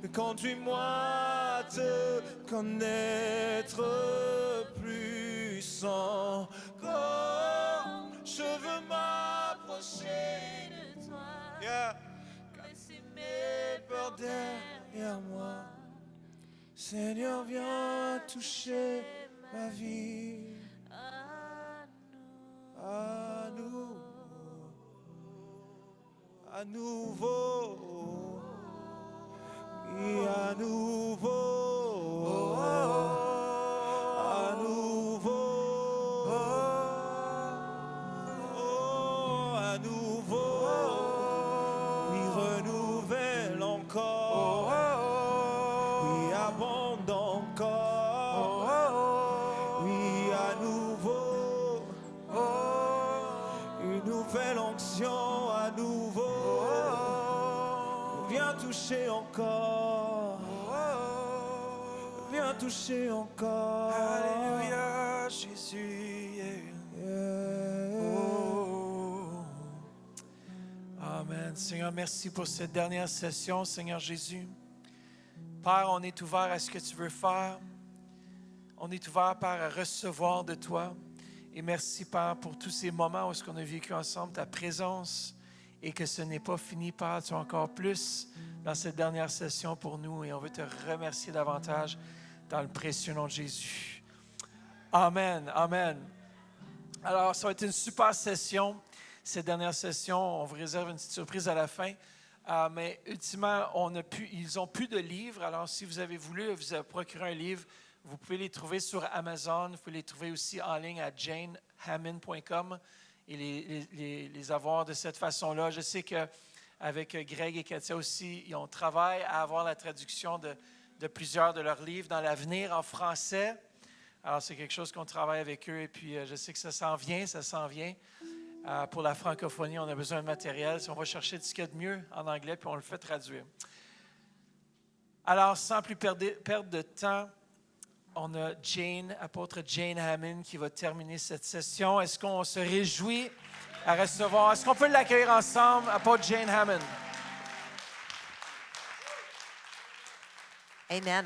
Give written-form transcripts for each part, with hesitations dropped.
Conduis-moi à te connaître plus encore. Je veux m'approcher de toi. Yeah. Laisser mes peurs derrière moi. Seigneur, viens toucher ma vie. À nouveau. À nouveau. Oui, à nouveau. À nouveau. À nouveau. Oui, renouvelle encore. Oui, abonde encore. Oui, à nouveau. Une nouvelle onction à nouveau. Viens toucher encore. Viens toucher encore. Alléluia, Jésus. Oh. Amen. Seigneur, merci pour cette dernière session, Seigneur Jésus. Père, on est ouvert à ce que tu veux faire. On est ouvert, Père, à recevoir de toi. Et merci, Père, pour tous ces moments où on a vécu ensemble ta présence et que ce n'est pas fini, Père. Tu as encore plus dans cette dernière session pour nous et on veut te remercier davantage dans le précieux nom de Jésus. Amen, amen. Alors, ça va être une super session. Cette dernière session, on vous réserve une petite surprise à la fin. Mais ultimement, ils n'ont plus de livres. Alors, si vous avez voulu vous procurer un livre, vous pouvez les trouver sur Amazon. Vous pouvez les trouver aussi en ligne à janehamon.com et les avoir de cette façon-là. Je sais qu'avec Greg et Katia aussi, on travaille à avoir la traduction de plusieurs de leurs livres dans l'avenir en français. Alors, c'est quelque chose qu'on travaille avec eux et puis je sais que ça s'en vient. Pour la francophonie, on a besoin de matériel. Si on va chercher ce qu'il y a de mieux en anglais, puis on le fait traduire. Alors, sans plus perdre de temps, on a apôtre Jane Hamon, qui va terminer cette session. Est-ce qu'on se réjouit à recevoir? Est-ce qu'on peut l'accueillir ensemble, apôtre Jane Hamon? Amen.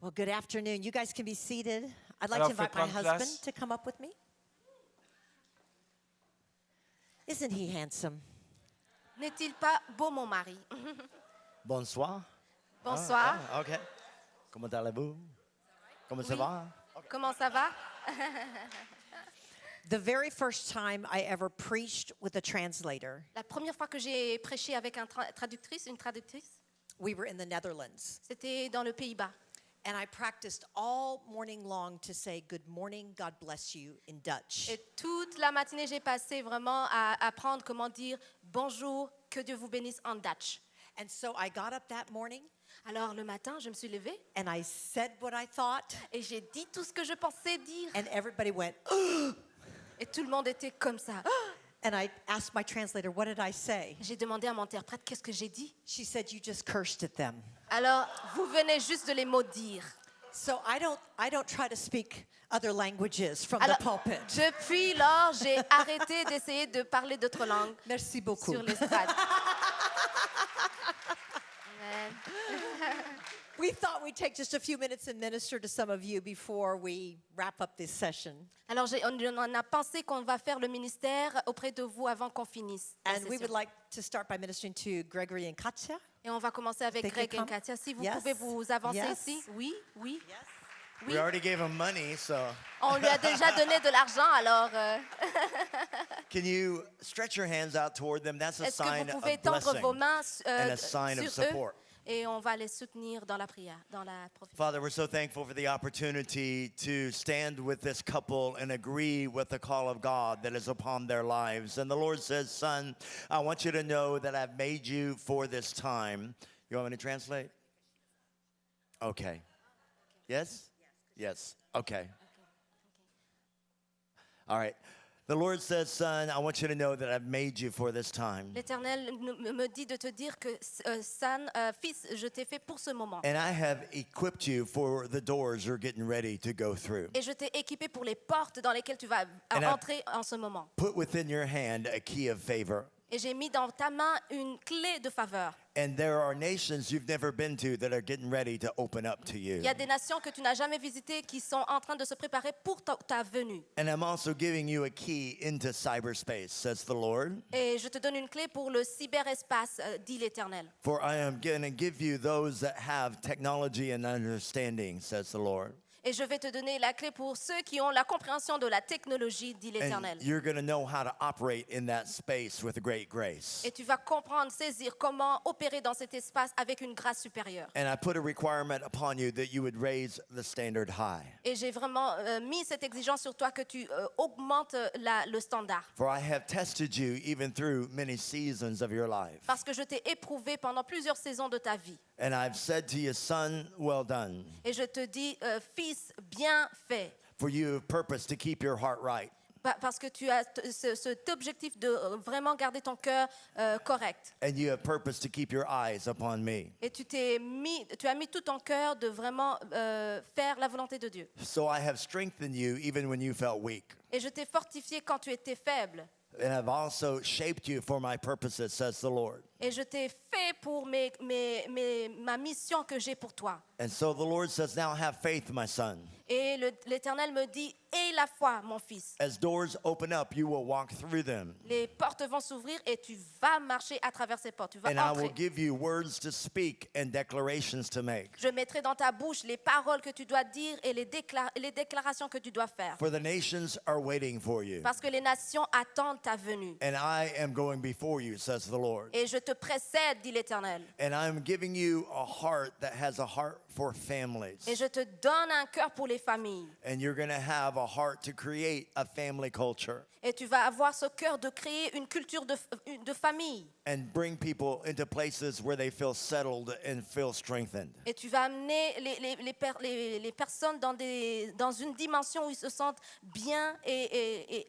Well, good afternoon. You guys can be seated. I'd like to invite my husband to come up with me. Isn't he handsome? N'est-il pas beau, mon mari? Bonsoir. Bonsoir. OK. Comment allez-vous? Comment ça va? Okay. Comment ça va? The very first time I ever preached with a translator. La première fois que j'ai prêché avec une traductrice, we were in the Netherlands. C'était dans le Pays-Bas. And I practiced all morning long to say good morning, God bless you in Dutch. Et toute la matinée, j'ai passé vraiment à apprendre comment dire bonjour, que Dieu vous bénisse en Dutch. And so I got up that morning. Alors le matin, je me suis levée. And I said what I thought. Et j'ai dit tout ce que je pensais dire. And everybody went, et tout le monde était comme ça. And I asked my translator, what did I say? J'ai demandé à mon interprète, qu'est-ce que j'ai dit? She said, you just cursed at them. Alors, vous venez juste de les maudire. So I don't try to speak other languages from the pulpit. Depuis lors, j'ai arrêté d'essayer de parler d'autres langues. Merci beaucoup. Sur l'estrade. Amen. We thought we'd take just a few minutes and minister to some of you before we wrap up this session. Alors, on a pensé qu'on va faire le ministère auprès de vous avant qu'on finisse. And we would like to start by ministering to Gregory and Katja. Et on va commencer avec Greg et Katia. Si vous pouvez vous avancer ici. Oui, oui. Yes. Oui. We already gave him money, so. On lui a déjà donné de l'argent, alors. Can you stretch your hands out toward them? That's a Est-ce que sign vous of pouvez tendre blessing vos mains and a sign of sur eux support. et on va les soutenir dans la prière, dans la prophétie. Father, we're so thankful for the opportunity to stand with this couple and agree with the call of God that is upon their lives. And the Lord says, son, I want you to know that I've made you for this time. You want me to translate? Okay. Yes? Yes. Okay. All right. The Lord says, son, I want you to know that I've made you for this time. L'Éternel me dit de te dire que, fils, je t'ai fait pour ce moment. And I have equipped you for the doors you're getting ready to go through. Et je t'ai équipé pour les portes dans lesquelles tu vas entrer en ce moment. Put within your hand a key of favor. Et j'ai mis dans ta main une clé de faveur. And there are nations you've never been to that are getting ready to open up to you. Il y a des nations que tu n'as jamais visitées qui sont en train de se préparer pour ta venue. And I'm also giving you a key into cyberspace, says the Lord. Et je te donne une clé pour le cyberespace, dit l'Éternel. For I am going to give you those that have technology and understanding, says the Lord. Et je vais te donner la clé pour ceux qui ont la compréhension de la technologie, dit l'Éternel. And you're going to know how to operate in that space with great grace. Et tu vas comprendre, saisir comment opérer dans cet espace avec une grâce supérieure. And I put a requirement upon you that you would raise the standard high. Et j'ai vraiment mis cette exigence sur toi que tu augmentes le standard. For I have tested you even through many seasons of your life. Parce que je t'ai éprouvé pendant plusieurs saisons de ta vie. And I've said to you, son, well done. Et je te dis, fils, bien fait. For you have purpose to keep your heart right. Parce que tu as cet objectif de vraiment garder ton cœur correct. And you have purpose to keep your eyes upon me. Et tu as mis tout ton cœur de vraiment faire la volonté de Dieu. So I have strengthened you even when you felt weak. Et je t'ai fortifié quand tu étais faible. And I've also shaped you for my purposes, says the Lord. Et je t'ai fait pour ma mission que j'ai pour toi. And so the Lord says, now have faith, my son. Et l'Éternel me dit, aie la foi, mon fils. As doors open up, you will walk through them. Les portes vont s'ouvrir et tu vas marcher à travers ces portes. Tu vas And I will entrer. give you words to speak and declarations to make. Je mettrai dans ta bouche les paroles que tu dois dire et les déclarations que tu dois faire. For the nations are waiting for you. Parce que les nations attendent ta venue. And I am going before you, says the Lord. Et je te précède, dit l'Éternel. And I'm giving you a heart that has a heart for families. Et je te donne un cœur pour les familles. And you're going to have a heart to create a family culture Et tu vas avoir ce cœur de créer une culture de famille. and bring people into places where they feel settled and feel strengthened. Et tu vas amener les personnes dans une dimension où ils se sentent bien et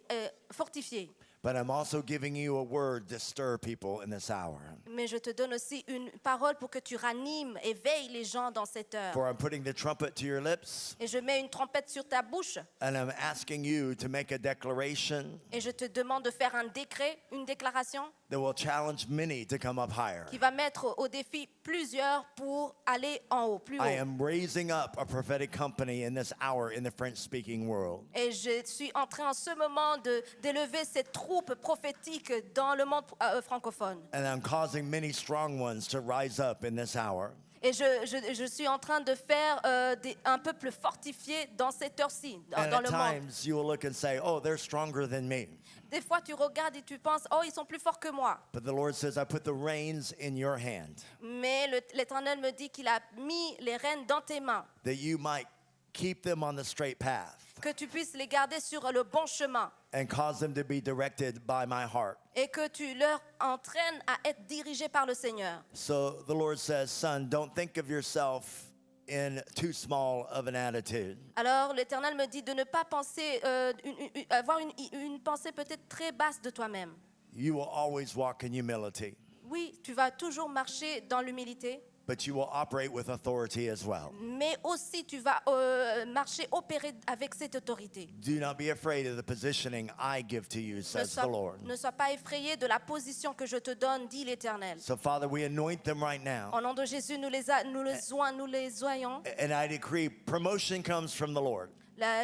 fortifiés. But I'm also giving you a word to stir people in this hour. Mais je te donne aussi une parole pour que tu ranimes, éveilles les gens dans cette heure. For I'm putting the trumpet to your lips, Et je mets une trompette sur ta bouche. and I'm asking you to make a declaration Et je te demande de faire un décret, une déclaration that will challenge many to come up higher. qui va mettre au défi plusieurs pour aller en haut, plus haut. I am raising up a prophetic company in this hour in the French-speaking world. Et je suis en train en ce moment d'élever cette troupe prophétique dans le monde francophone. And I'm causing many strong ones to rise up in this hour. Et je suis en train de faire un peuple fortifié dans cette heure-ci, And dans at le monde. times you will look and say, oh, they're stronger than me. Des fois, tu regardes et tu penses, oh, ils sont plus forts que moi. But the Lord says, I put the reins in your hand Mais l'Éternel me dit qu'il a mis les rênes dans tes mains, that you might keep them on the straight path que tu puisses les garder sur le bon chemin and cause them to be directed by my heart. et que tu leur entraînes à être dirigés par le Seigneur. So the Lord says, son, don't think of yourself in too small of an attitude. Alors l'Éternel me dit de ne pas penser, avoir une pensée peut-être très basse de toi-même. You will always walk in humility, Oui, tu vas toujours marcher dans l'humilité, but you will operate with authority as well. mais aussi tu vas marcher, opérer avec cette autorité. Do not be afraid of the positioning I give to you, says the Lord. Ne sois pas effrayé de la position que je te donne, dit l'Éternel. So, Father, we anoint them right now. Au nom de Jésus, nous les oignons. And I decree promotion comes from the Lord.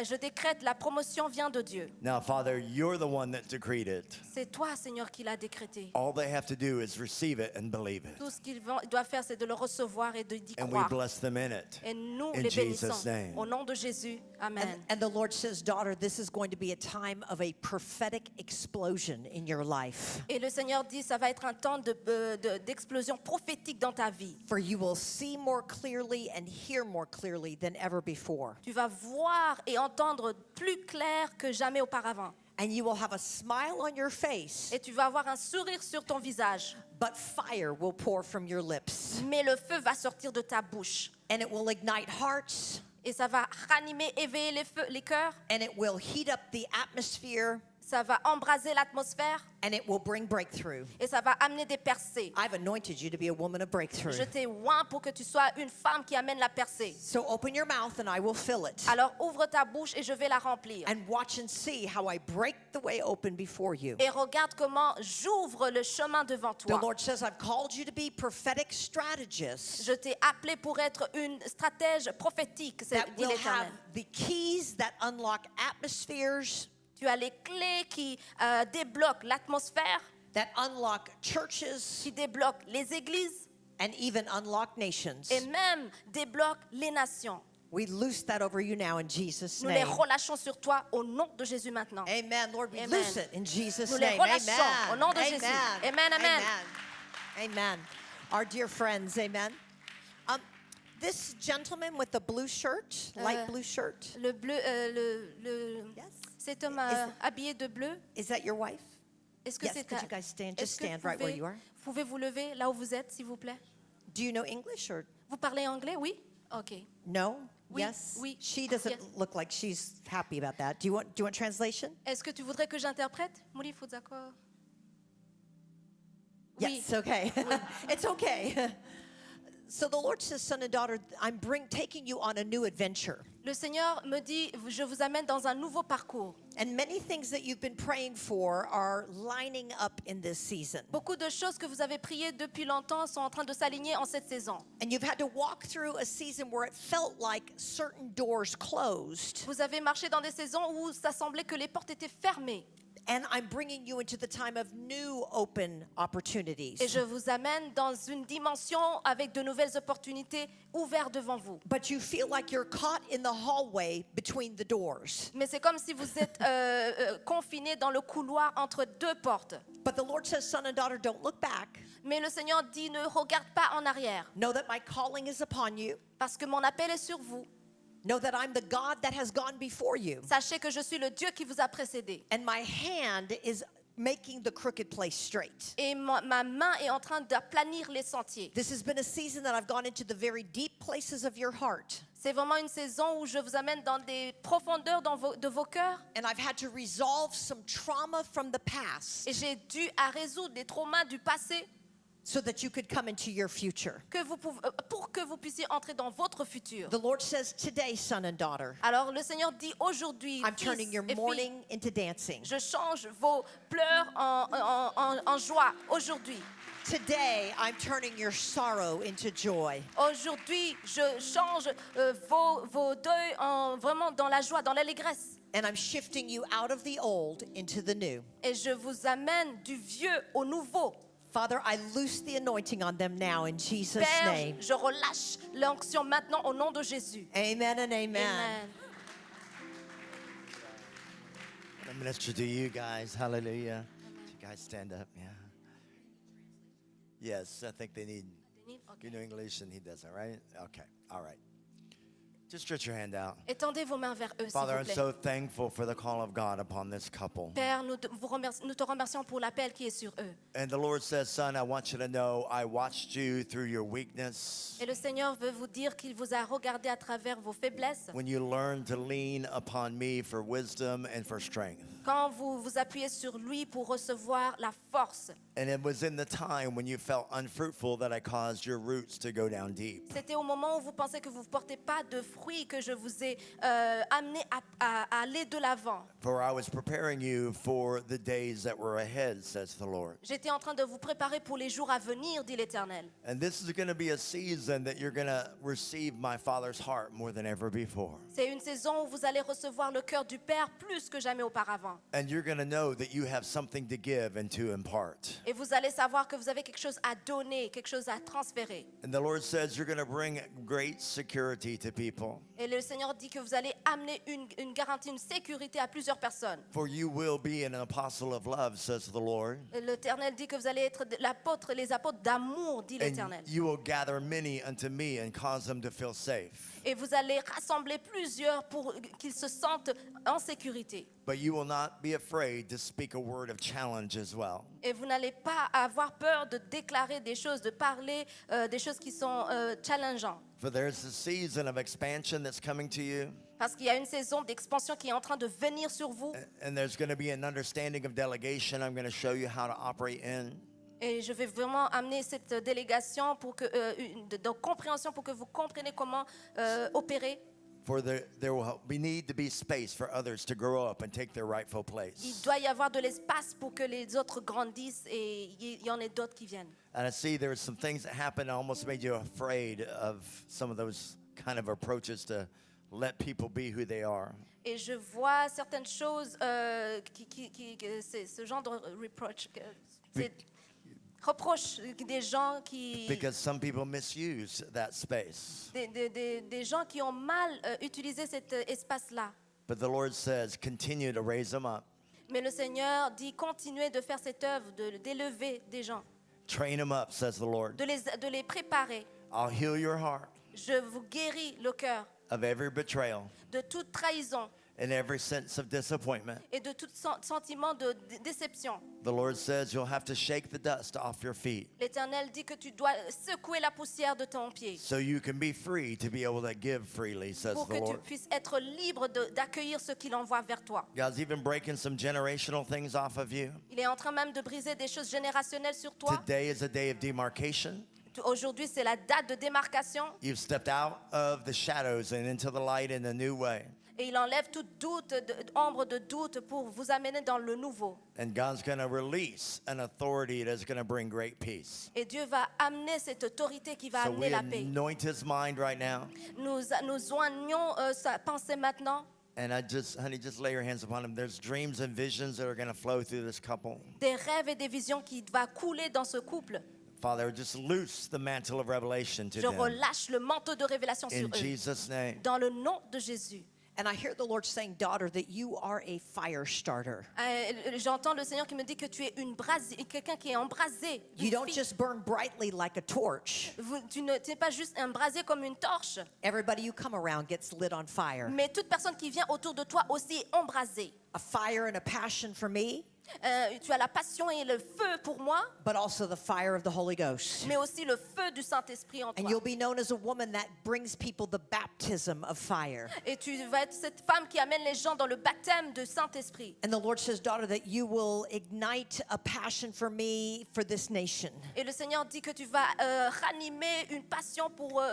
Je décrète, la promotion vient de Dieu. Now, Father, you're the one that decreed it. C'est toi, Seigneur, qui l'as décrété. All they have to do is receive it and believe it. Tout ce qu'ils doivent faire, c'est de le recevoir et d'y And we croire. bless them in it. Et nous In les Jesus' bénissons. name. Au nom de Jésus, Amen. And the Lord says, daughter, this is going to be a time of a prophetic explosion in your life. Et le Seigneur dit, ça va être un temps d'explosion prophétique dans ta vie. For you will see more clearly and hear more clearly than ever before. Tu vas voir et entendre plus clair que jamais auparavant. And you will have a smile on your face, Et tu vas avoir un sourire sur ton visage. but fire will pour from your lips. Mais le feu va sortir de ta bouche. And it will ignite hearts, Et ça va ranimer, éveiller les cœurs. and it will heat up the atmosphere, Ça va embraser l'atmosphère and it will bring breakthrough. et ça va amener des percées. I've anointed you to be a woman of breakthrough. Je t'ai oint pour que tu sois une femme qui amène la percée. So open your mouth and I will fill it. Alors ouvre ta bouche et je vais la remplir. And watch and see how I break the way open before you. Et regarde comment j'ouvre le chemin devant The toi. Lord says, I've called you to be prophetic strategists Je t'ai appelé pour être une stratège prophétique, that dit will have l'Éternel. the keys that unlock atmospheres, Tu as les clés qui débloquent l'atmosphère, that unlock churches, qui débloquent les églises and even unlock nations. et même débloquent les nations. We loose that over you now in Jesus' Nous les name. relâchons sur toi au nom de Jésus maintenant. Amen. Lord, we Amen. loose it in Jesus' Nous les name. relâchons Amen. au nom de Amen. Jésus. Amen, amen. Amen. Our dear friends, amen. This gentleman with the blue shirt, light blue shirt, Le bleu, Yes. cet homme Is- habillé de bleu, is that your wife? est-ce que Yes, c'est could you guys stand? Just est-ce que stand right where you are. pouvez vous lever là où vous êtes, s'il vous plaît? Do you know English or Vous parlez anglais, oui? Ok. no? Oui, Yes. oui. She doesn't Yes. look like she's happy about that. Do you want translation? Est-ce que tu voudrais que j'interprète? Muri d'accord. Oui. Yes. Okay. It's okay. So the Lord says, son and daughter, I'm taking you on a new adventure. Le Seigneur me dit, je vous amène dans un nouveau parcours. And many things that you've been praying for are lining up in this season. Beaucoup de choses que vous avez priées depuis longtemps sont en train de s'aligner en cette saison. And you've had to walk through a season where it felt like certain doors closed. Vous avez marché dans des saisons où ça semblait que les portes étaient fermées. And I'm bringing you into the time of new open opportunities. Et je vous amène dans une dimension avec de nouvelles opportunités ouvertes devant vous. But you feel like you're caught in the hallway between the doors. Mais c'est comme si vous êtes confinés dans le couloir entre deux portes. But the Lord says, son and daughter, don't look back. Mais le Seigneur dit, ne regarde pas en arrière, Know that my calling is upon you. parce que mon appel est sur vous. Know that I'm the God that has gone before you. Sachez que je suis le Dieu qui vous a précédé. And my hand is making the crooked place straight. Et ma main est en train d'aplanir les sentiers. This has been a season that I've gone into the very deep places of your heart. C'est vraiment une saison où je vous amène dans des profondeurs de vos cœurs. And I've had to resolve some trauma from the past Et j'ai dû à résoudre des traumas du passé so that you could come into your future. pour que vous puissiez entrer dans votre futur. The Lord says today, son and daughter, Alors le Seigneur dit aujourd'hui, I'm fils turning your et filles, mourning into dancing. je change vos pleurs en joie aujourd'hui. Today, I'm turning your sorrow into joy. Aujourd'hui, je change vos deuils vraiment dans la joie, dans l'allégresse. And I'm shifting you out of the old into the new. Et je vous amène du vieux au nouveau. Father, I loose the anointing on them now in Jesus' Père, name. je relâche l'onction maintenant au nom de Jésus. Amen and amen. Amen. I minister to you guys. Hallelujah. You guys stand up. Yeah. Yes, I think they need. You know English and he doesn't, right? Okay. All right. Just stretch your hand out. Étendez vos mains vers eux, s'il Father, vous I'm plaît. so thankful for the call of God upon this couple. Père, nous te remercions pour l'appel qui est sur eux. And the Lord says, son, I want you to know I watched you through your weakness. Et le Seigneur veut vous dire qu'il vous a regardé à travers vos faiblesses. When you learn to lean upon me for wisdom and for strength. Quand vous vous appuyez sur lui pour recevoir la force. And it was in the time when you felt unfruitful that I caused your roots to go down deep. C'était au moment où vous pensez que vous ne portez pas de fruits que je vous ai amené à aller de l'avant. For I was preparing you for the days that were ahead, says the Lord. J'étais en train de vous préparer pour les jours à venir, dit l'Éternel. And this is going to be a season that you're going to receive my Father's heart more than ever before. C'est une saison où vous allez recevoir le cœur du Père plus que jamais auparavant. And you're going to know that you have something to give and to impart. Et vous allez savoir que vous avez quelque chose à donner, quelque chose à transférer. And the Lord says you're going to bring great security to people. Et le Seigneur dit que vous allez amener une garantie, une sécurité à plusieurs personnes. For you will be an apostle of love, says the Lord. Et l'Éternel dit que vous allez être les apôtres d'amour, dit l'Éternel. And you will gather many unto me and cause them to feel safe. Et vous allez rassembler plusieurs pour qu'ils se sentent en sécurité. But you will not be afraid to speak a word of challenge as well. Et vous n'allez pas avoir peur de déclarer des choses, de parler des choses qui sont challengeantes. For there's a season of expansion that's coming to you. Parce qu'il y a une saison d'expansion qui est en train de venir sur vous. And there's going to be an understanding of delegation I'm going to show you how to operate in. Et je vais vraiment amener cette délégation pour que, de compréhension pour que vous compreniez comment opérer. For there will be need to be space for others to grow up and take their rightful Il place. doit y avoir de l'espace pour que les autres grandissent et il y en ait d'autres qui viennent. And I see there were some things that happened that almost made you afraid of some of those kind of approaches to let people be who they are. Et je vois certaines choses que c'est ce genre de reproche des gens qui Because some people misuse that space. des gens qui ont mal utilisé cet espace-là. But the Lord says, continue to raise them up. Mais le Seigneur dit continuez de faire cette œuvre, d'élever des gens, Train them up, says the Lord. de les préparer. I'll heal your heart Je vous guéris le cœur of every betrayal de toute trahison and every sense of disappointment. et de tout sentiment de déception. The Lord says you'll have to shake the dust off your feet L'Éternel dit que tu dois secouer la poussière de ton pied so you can be free to be able to give freely, says pour the que tu Lord. puisses être libre d'accueillir ce qu'il envoie vers toi. God's even breaking some generational things off of you. Il est en train même de briser des choses générationnelles sur toi. Today is a day of demarcation. Aujourd'hui, c'est la date de démarcation You've stepped out of the shadows and into the light in a new way. et il enlève toute ombre de doute pour vous amener dans le nouveau. And God's going to release an authority that's going to bring great peace. Et Dieu va amener cette autorité qui va So amener we la paix. anoint his mind right now. Nous oignons sa pensée maintenant. And honey, just lay your hands upon him. There's dreams and visions that are going to flow through this couple. Des rêves et des visions qui vont couler dans ce couple. Father, just loose the mantle of revelation to Je them. relâche le manteau de révélation sur In eux. Jesus' name. Dans le nom de Jésus. And I hear the Lord saying, daughter, that you are a fire starter. J'entends le Seigneur qui me dit que tu es quelqu'un qui est embrasé. You don't just burn brightly like a torch. Tu n'es pas juste embrasé comme une torche, Everybody you come around gets lit on fire. mais toute personne qui vient autour de toi aussi est embrasée. A fire and a passion for me, Tu as la passion et le feu pour moi, but also the fire of the Holy Ghost. mais aussi le feu du Saint-Esprit en And toi. you'll be known as a woman that brings people the baptism of fire. Et tu vas être cette femme qui amène les gens dans le baptême de Saint-Esprit. And the Lord says, daughter, that you will ignite a passion for me, for this nation. Et le Seigneur dit que tu vas ranimer une passion pour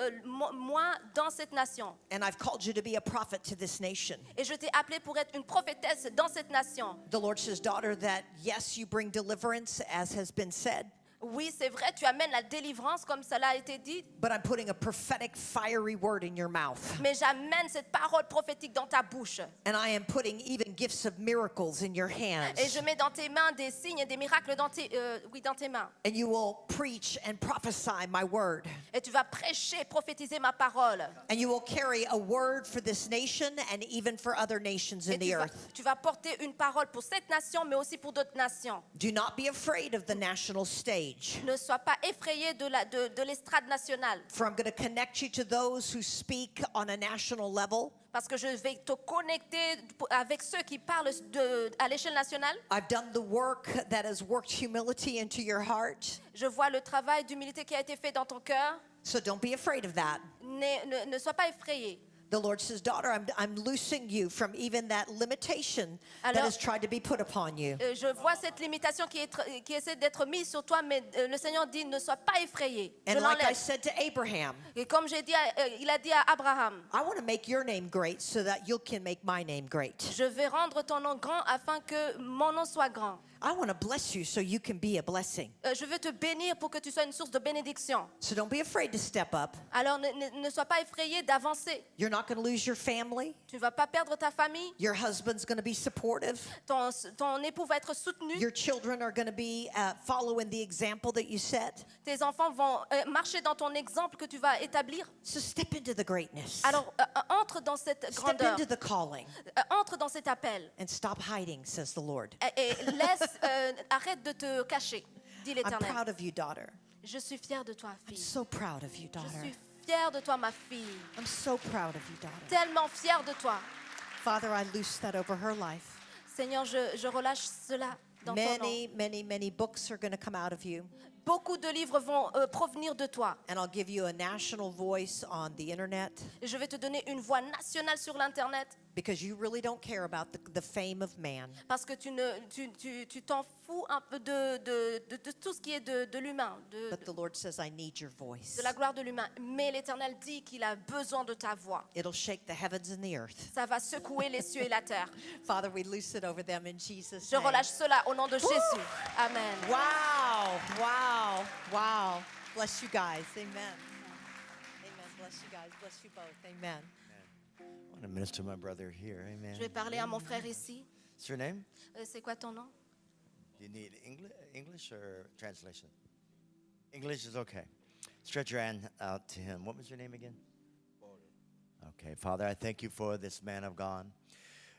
moi dans cette nation. And I've called you to be a prophet to this nation. Et je t'ai appelé pour être une prophétesse dans cette nation. The Lord says, daughter, that yes, you bring deliverance, as has been said, Oui, c'est vrai, tu amènes la délivrance comme cela a été dit, but I'm putting a prophetic, fiery word in your mouth. mais j'amène cette parole prophétique dans ta bouche. And I am putting even gifts of miracles in your hands. Et je mets dans tes mains des signes et des miracles dans tes mains. And you will preach and prophesy my word. Et tu vas prêcher, prophétiser ma parole. And you will carry a word for this nation and even for other nations in Et the earth. tu vas porter une parole pour cette nation, mais aussi pour d'autres nations. Do not be afraid of the national stage. Ne sois pas effrayé de l'estrade nationale, For I'm going to connect you to those who speak on a national level. parce que je vais te connecter avec ceux qui parlent à l'échelle nationale. I've done the work that has worked humility into your heart. Je vois le travail d'humilité qui a été fait dans ton cœur. So don't be afraid of that. Ne sois pas effrayé. The Lord says, daughter, I'm loosing you from even that limitation that Alors- has tried to be put upon you. Je vois cette limitation qui essaie d'être mise sur toi, mais le Seigneur dit ne sois pas effrayé. Je And like I l'enlève. said to Abraham, Et comme j'ai dit, il a dit à Abraham, I want to make your name great so that you can make my name great. je vais rendre ton nom grand afin que mon nom soit grand. I want to bless you so you can be a blessing. Je veux te bénir pour que tu sois une source de bénédiction. So don't be afraid to step up. Alors ne sois pas effrayé d'avancer. You're not going to lose your family. Tu ne vas pas perdre ta famille. Your husband's going to be supportive. Ton époux va être soutenu. Your children are going to be following the example that you set. Tes enfants vont marcher dans ton exemple que tu vas établir. So step into the greatness. Alors entre dans cette Step grandeur. into the calling Entre dans cet appel. and stop hiding, says the Lord. Et arrête de te cacher, dit I'm l'Éternel. proud of you, daughter. Je suis fière de toi, I'm fille. so proud of you, Je daughter. suis fière de toi, ma fille. I'm so proud of you, daughter. Tellement fière de toi. Father, I loose that over her life. Seigneur, je relâche cela dans ton nom. Many books are going to come out of you. Beaucoup de livres vont provenir de toi. And I'll give you a national voice on the internet Et je vais te donner une voix nationale sur l'Internet because you really don't care about the fame of man. parce que tu t'en fous un peu de tout ce qui est de l'humain, But the Lord says, I need your voice. de la gloire de l'humain. Mais l'Éternel dit qu'il a besoin de ta voix. It'll shake the heavens and the earth. Ça va secouer les cieux et la terre. Father, we loose it over them in Jesus' Je name. relâche cela au nom de Jésus. Amen. Wow. Bless you guys. Amen. Amen. Bless you guys. Bless you both. Amen. I want to minister to my brother here. Amen. Je vais parler à mon frère ici. What's your name? C'est quoi ton nom? Do you need English or translation? English is okay. Stretch your hand out to him. What was your name again? Okay, Father, I thank you for this man of God.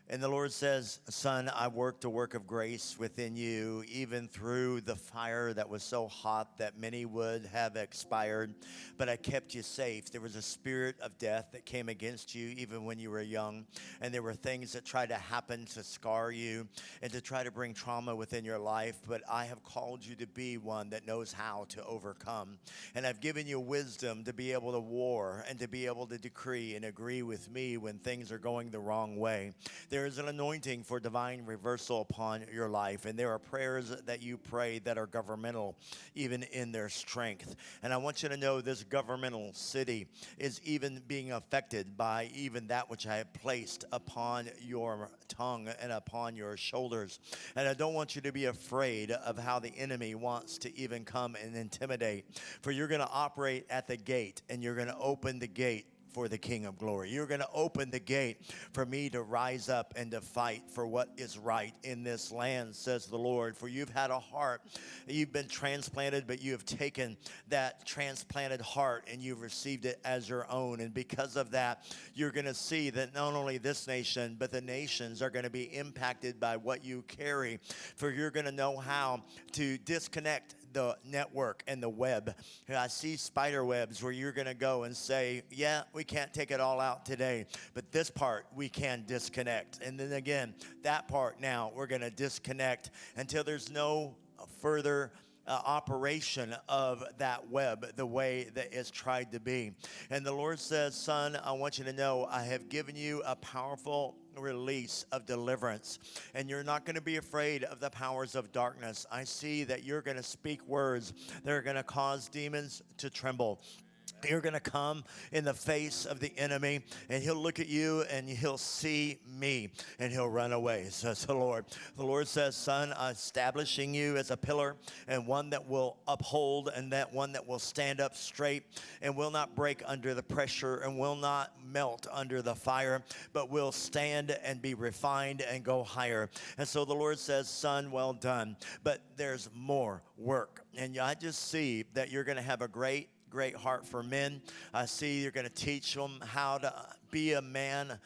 And the Lord says, son, I worked a work of grace within you, even through the fire that was so hot that many would have expired, but I kept you safe. There was a spirit of death that came against you even when you were young, and there were things that tried to happen to scar you and to try to bring trauma within your life, but I have called you to be one that knows how to overcome. And I've given you wisdom to be able to war and to be able to decree and agree with me when things are going the wrong way. There is an anointing for divine reversal upon your life, and there are prayers that you pray that are governmental, even in their strength. And I want you to know this governmental city is even being affected by even that which I have placed upon your tongue and upon your shoulders. And I don't want you to be afraid of how the enemy wants to even come and intimidate, for you're going to operate at the gate, and you're going to open the gate for the King of Glory. You're going to open the gate for me to rise up and to fight for what is right in this land, says the Lord. For you've had a heart. You've been transplanted, but you have taken that transplanted heart and you've received it as your own. And because of that, you're going to see that not only this nation, but the nations are going to be impacted by what you carry. For you're going to know how to disconnect the network and the web. I see spider webs where you're going to go and say, yeah, we can't take it all out today, but this part we can disconnect. And then again, that part now we're going to disconnect until there's no further operation of that web the way that it's tried to be. And the Lord says, son, I want you to know I have given you a powerful release of deliverance, and you're not going to be afraid of the powers of darkness. I see that you're going to speak words that are going to cause demons to tremble. You're going to come in the face of the enemy, and he'll look at you and he'll see me and he'll run away, says the Lord. The Lord says, son, I'm establishing you as a pillar and one that will uphold, and that one that will stand up straight and will not break under the pressure and will not melt under the fire, but will stand and be refined and go higher. And so the Lord says, son, well done. But there's more work. And I just see that you're going to have a great heart for men. I see you're going to teach them how to be a man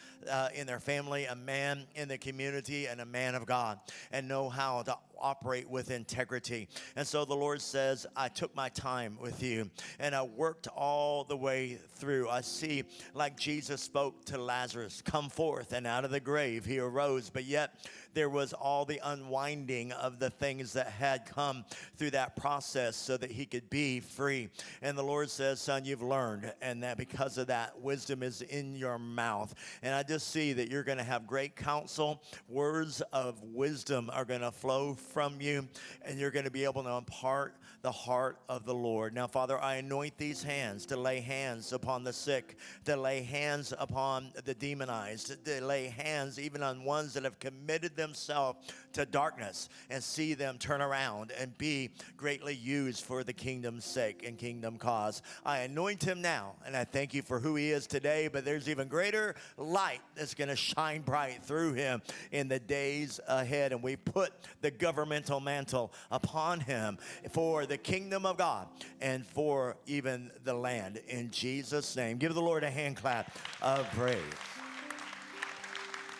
in their family, a man in the community, and a man of God, and know how to operate with integrity. And so the Lord says, I took my time with you, and I worked all the way through. I see, like Jesus spoke to Lazarus, come forth, and out of the grave he arose, but yet there was all the unwinding of the things that had come through that process so that he could be free. And the Lord says, son, you've learned, and that because of that, wisdom is in your mouth. And I just see that you're going to have great counsel. Words of wisdom are going to flow from you, and you're going to be able to impart the heart of the Lord. Now, Father, I anoint these hands to lay hands upon the sick, to lay hands upon the demonized, to lay hands even on ones that have committed themselves to darkness, and see them turn around and be greatly used for the kingdom's sake and kingdom cause. I anoint him now, and I thank you for who he is today, but there's even greater light that's going to shine bright through him in the days ahead, and we put the governmental mantle upon him for the kingdom of God and for even the land. In Jesus' name, give the Lord a hand clap of praise.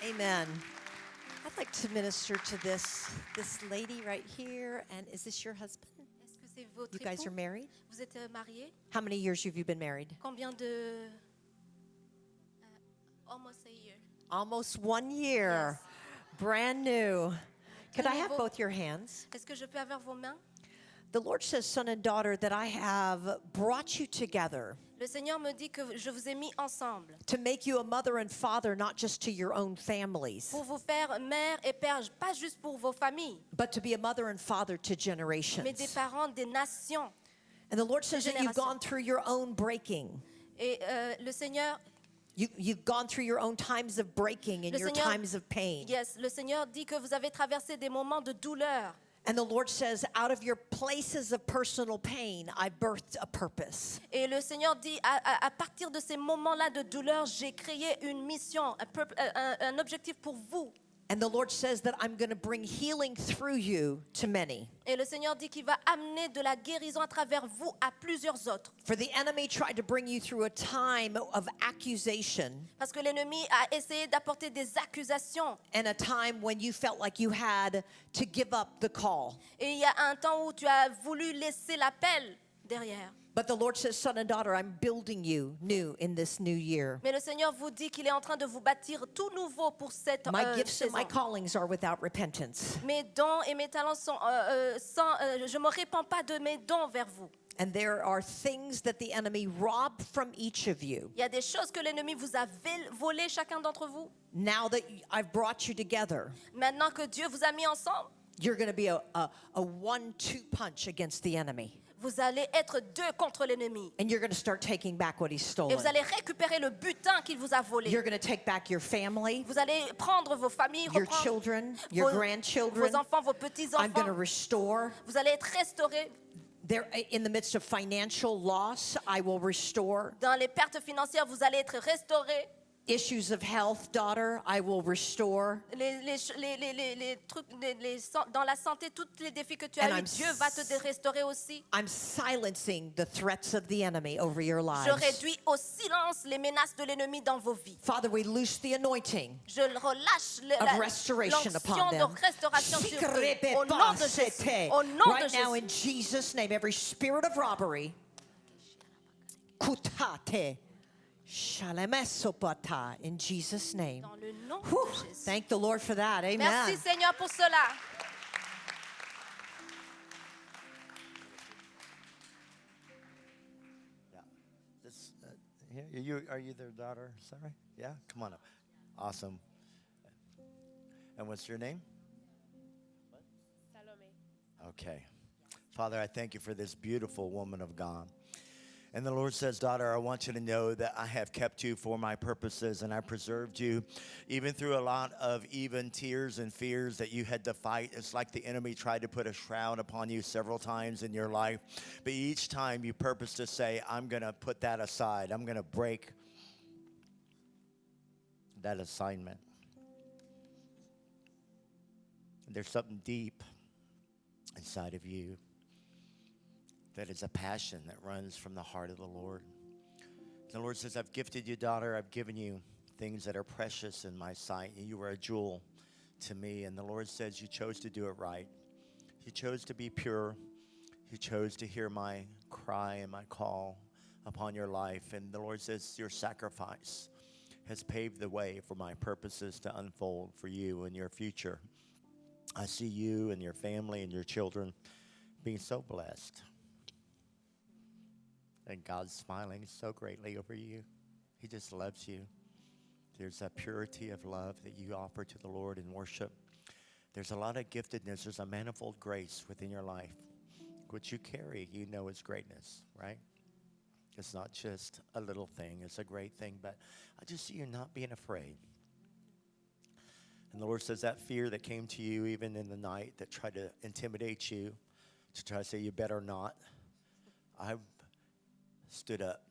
Amen. I'd like to minister to this lady right here. And is this your husband? Est-ce que c'est votre You guys époux? are married? Vous êtes mariés? How many years have you been married? Combien de... almost a year. Almost 1 year. Brand new. Could I Tenez have vos- both your hands? Est-ce que je peux avoir vos mains? The Lord says, son and daughter, that I have brought you together Le Seigneur me dit que je vous ai mis ensemble to make you a mother and father, not just to your own families, pour vous faire mère et père, pas juste pour vos familles, but to be a mother and father to mais des generations. parents des nations. And the Lord says that you've Génération. gone through your own breaking. Et le Seigneur, You've gone through your own times of breaking and Le your Seigneur- times of pain. yes, le Seigneur dit que vous avez traversé des moments de douleur. And the Lord says, out of your places of personal pain, I birthed a purpose. Et le Seigneur dit, à partir de ces moments-là de douleur, j'ai créé une mission, un objectif pour vous. And the Lord says that I'm going to bring healing through you to many. Et le Seigneur dit qu'il va amener de la guérison à travers vous à plusieurs autres. For the enemy tried to bring you through a time of accusation Parce que l'ennemi a essayé d'apporter des accusations. and a time when you felt like you had to give up the call. Et il y a un temps où tu as voulu laisser l'appel derrière. But the Lord says, son and daughter, I'm building you new in this new year. Mais le Seigneur vous dit qu'il est en train de vous bâtir tout nouveau pour cette My gifts and saison. my callings are without repentance. Mes dons et mes talents sont je ne me répands pas de mes dons vers vous. And there are things that the enemy robbed from each of you. Il y a des choses que l'ennemi vous a volées chacun d'entre vous. Now that I've brought you together, Maintenant que Dieu vous a mis ensemble, you're going to be a 1-2 punch against the enemy. vous allez être deux contre l'ennemi. And you're going to start taking back what he's Et stolen. vous allez récupérer le butin qu'il vous a volé. You're going to take back your family, Vous allez prendre vos familles, your reprendre children, your vos grandchildren. enfants, vos I'm going to petits-enfants. restore. Vous allez être restaurés. They're in the midst of financial loss, I will restore. Dans les pertes financières, vous allez être restaurés. Issues of health, daughter, I will restore. Les trucs, dans la santé, tous les défis que tu as And eu, I'm Dieu va te restaurer aussi. I'm silencing the threats of the enemy over your Je lives. réduis au silence les menaces de l'ennemi dans vos vies. Father, we loose the anointing Je relâche of restoration upon l'onction them. de restauration sur eux. Au nom de Jésus. Au nom de Right now, Jésus. in Jesus' name, every spirit of robbery, kutate, shalemesopata, in Jesus' name. Dans le nom Whew. de Jésus. Thank the Lord for that. Amen. Merci Seigneur pour cela. Yeah. This, are you their daughter, Sarah? Yeah? Come on up. Awesome. And what's your name? Salome. Okay. Father, I thank you for this beautiful woman of God. And the Lord says, daughter, I want you to know that I have kept you for my purposes and I preserved you even through a lot of even tears and fears that you had to fight. It's like the enemy tried to put a shroud upon you several times in your life. But each time you purpose to say, I'm going to put that aside. I'm going to break that assignment. There's something deep inside of you that is a passion that runs from the heart of the Lord. The Lord says, I've gifted you, daughter. I've given you things that are precious in my sight. You were a jewel to me. And the Lord says you chose to do it right. You chose to be pure. You chose to hear my cry and my call upon your life. And the Lord says your sacrifice has paved the way for my purposes to unfold for you and your future. I see you and your family and your children being so blessed. And God's smiling so greatly over you. He just loves you. There's a purity of love that you offer to the Lord in worship. There's a lot of giftedness. There's a manifold grace within your life. What you carry, you know is greatness, right? It's not just a little thing. It's a great thing. But I just see you not being afraid. And the Lord says that fear that came to you even in the night that tried to intimidate you, to try to say you better not, I stood up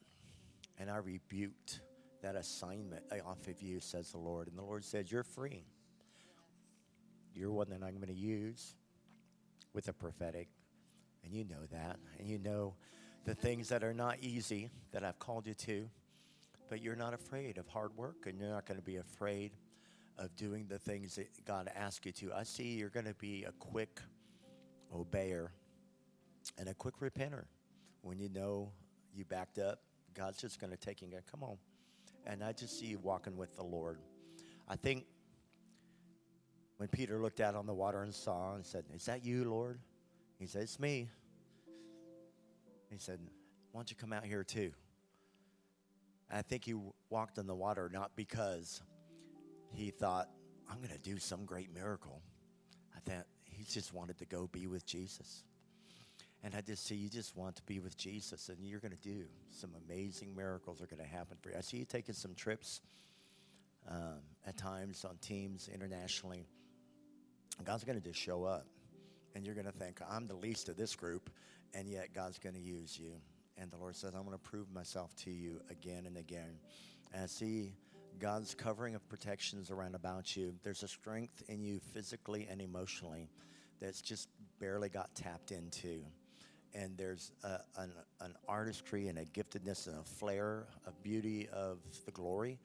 and I rebuked that assignment off of you, says the Lord. And the Lord says, you're free. You're one that I'm going to use with the prophetic. And you know that. And you know the things that are not easy that I've called you to. But you're not afraid of hard work, and you're not going to be afraid of doing the things that God asks you to. I see you're going to be a quick obeyer and a quick repenter. When you know you backed up, God's just going to take you and go, come on. And I just see you walking with the Lord. I think When Peter looked out on the water and saw and said, "Is that you, Lord?" He said, "It's me." He said, "Why don't you come out here too?" And I think he walked on the water not because he thought, "I'm going to do some great miracle." I thought he just wanted to go be with Jesus. And I just see you just want to be with Jesus, and you're going to do some amazing miracles are going to happen for you. I see you taking some trips at times on teams internationally. God's going to just show up, and you're going to think, "I'm the least of this group," and yet God's going to use you. And the Lord says, "I'm going to prove myself to you again and again." And I see God's covering of protections around about you. There's a strength in you physically and emotionally that's just barely got tapped into. And there's an artistry and a giftedness and a flair of beauty of the glory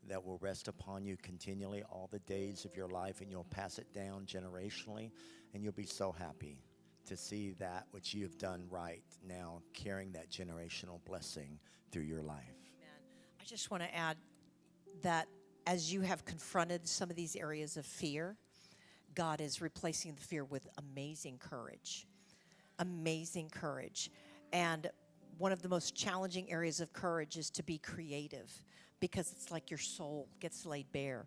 that will rest upon you continually all the days of your life, and you'll pass it down generationally, and you'll be so happy to see that which you have done right now, carrying that generational blessing through your life. Amen. I just want to add that as you have confronted some of these areas of fear, God is replacing the fear with amazing courage. Amazing courage. And one of the most challenging areas of courage is to be creative, because it's like your soul gets laid bare.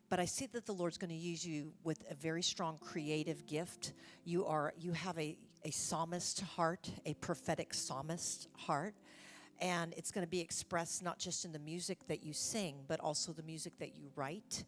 But I see that the Lord's going to use you with a very strong creative gift. You have a psalmist heart, a prophetic psalmist heart. And it's going to be expressed not just in the music that you sing, but also the music that you write.